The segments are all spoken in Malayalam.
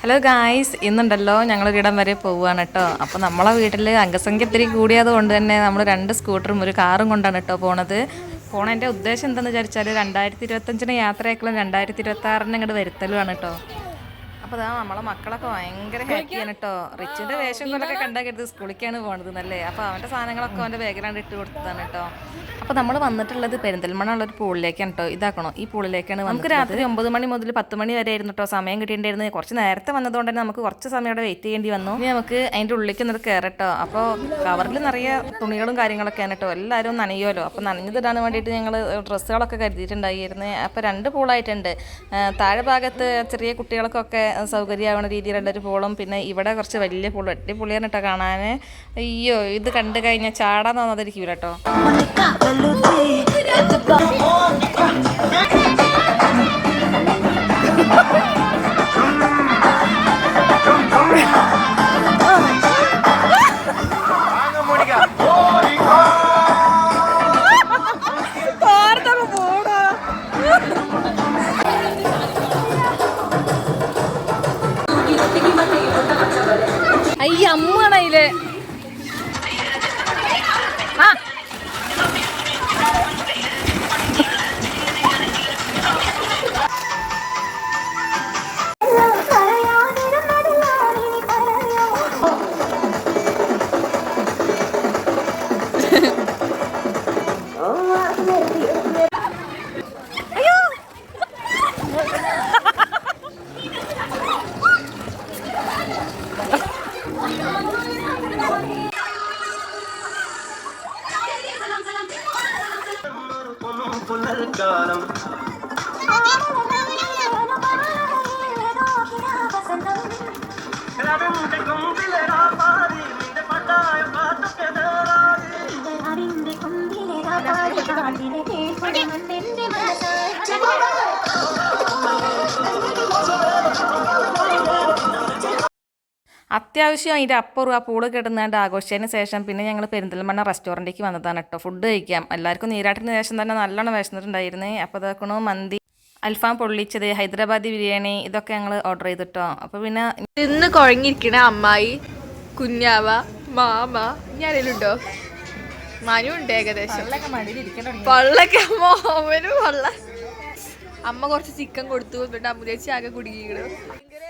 ഹലോ ഗായ്സ്, ഇന്നുണ്ടല്ലോ ഞങ്ങളൊരിടം വരെ പോവുകയാണ് കേട്ടോ. അപ്പോൾ നമ്മളെ വീട്ടിൽ അംഗസംഖ്യ ഇത്തിരി കൂടിയത് കൊണ്ട് തന്നെ നമ്മൾ 2 സ്കൂട്ടറും ഒരു കാറും കൊണ്ടാണ് കേട്ടോ പോണതിൻ്റെ ഉദ്ദേശം എന്താണെന്ന് വിചാരിച്ചാൽ 2025 യാത്രയാക്കലും 2026 ഇങ്ങോട്ട് വരുത്തലുമാണ് കേട്ടോ. അപ്പോൾ നമ്മളെ മക്കളൊക്കെ ഭയങ്കര ഹാപ്പിയാണ് കേട്ടോ. റിച്ചിൻ്റെ വേഷം കൊണ്ടൊക്കെ കണ്ടാൽ കരുത് സ്കൂളിലേക്കാണ് പോണത് എന്നല്ലേ. അപ്പോൾ അവൻ്റെ സാധനങ്ങളൊക്കെ അവൻ്റെ ബാഗിലാണ് ഇട്ട് കൊടുത്തതാണ് കേട്ടോ. അപ്പോൾ നമ്മൾ വന്നിട്ടുള്ളത് പെരിന്തൽമണ്ണ ഉള്ളൊരു പൂളിലേക്കാണ് കേട്ടോ. ഇതാക്കണോ, ഈ പൂളിലേക്കാണ്. നമുക്ക് രാത്രി 9 മണി മുതൽ 10 മണി വരെ ആയിരുന്നു കേട്ടോ സമയം കിട്ടിയിട്ടുണ്ടായിരുന്നത്. കുറച്ച് നേരത്തെ വന്നതുകൊണ്ട് തന്നെ നമുക്ക് കുറച്ച് സമയം അവിടെ വെയിറ്റ് ചെയ്യേണ്ടി വന്നു. ഇനി നമുക്ക് അതിൻ്റെ ഉള്ളിലേക്ക് ഒന്ന് കയറട്ടോ. അപ്പോൾ കവറിൽ നിറയെ തുണികളും കാര്യങ്ങളൊക്കെയാണ് കേട്ടോ. എല്ലാവരും നനയുമല്ലോ. അപ്പോൾ നനഞ്ഞതിടാൻ വേണ്ടിയിട്ട് ഞങ്ങൾ ഡ്രസ്സുകളൊക്കെ കരുതിയിട്ടുണ്ടായിരുന്നു. അപ്പോൾ 2 പൂളായിട്ടുണ്ട്. താഴെ ഭാഗത്ത് ചെറിയ കുട്ടികൾക്കൊക്കെ സൗകര്യമാവുന്ന രീതിയിലുള്ളൊരു പൂളും, പിന്നെ ഇവിടെ കുറച്ച് വലിയ പൂളും. അടിപൊളിയാണ് കേട്ടോ കാണാൻ. അയ്യോ, ഇത് കണ്ടു കഴിഞ്ഞാൽ ചാടാൻ തോന്നാതിരിക്കൂല കേട്ടോ. അയ്യ അമ്മണയില് അത്യാവശ്യം അതിൻ്റെ അപ്പുറം ആ പൂള് കിടന്നാണ്ട് ആഘോഷിച്ചതിന് ശേഷം പിന്നെ ഞങ്ങൾ പെരിന്തൽമണ്ണ റെസ്റ്റോറൻറ്റിലേക്ക് വന്നതാണ് കേട്ടോ ഫുഡ് കഴിക്കാം. എല്ലാവർക്കും നീരാട്ടിന് ശേഷം തന്നെ നല്ലോണം വിശന്നിട്ടുണ്ടായിരുന്നു. അപ്പോൾ ഇതാക്കണു മന്തി, അൽഫാം പൊള്ളിച്ചത്, ഹൈദരാബാദി ബിരിയാണി, ഇതൊക്കെ ഞങ്ങൾ ഓർഡർ ചെയ്തിട്ടോ. അപ്പോൾ പിന്നെ ഇന്ന് കുഴങ്ങിയിരിക്കണ അമ്മായി, കുഞ്ഞാവ, മാമ, ഞാനെല്ലുണ്ടോ മനുണ്ട് ഏകദേശം. പള്ളൊക്കെ മോമനും പള്ള. അമ്മ കുറച്ച് ചിക്കൻ കൊടുത്തു, എന്നിട്ട് അമ്മുചേച്ചി ആകെ കുടുങ്ങിയിരുന്നു.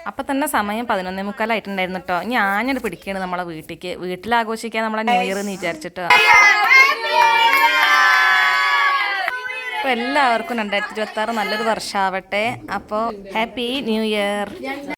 അപ്പം തന്നെ സമയം 11:45 കേട്ടോ. ഞാനത് പിടിക്കുകയാണ് നമ്മളെ വീട്ടിൽ ആഘോഷിക്കാൻ നമ്മളെ ന്യൂ ഇയർ എന്ന് വിചാരിച്ചിട്ടോ. അപ്പോൾ എല്ലാവർക്കും 2026 നല്ലൊരു വർഷമാവട്ടെ. അപ്പോൾ ഹാപ്പി ന്യൂ ഇയർ.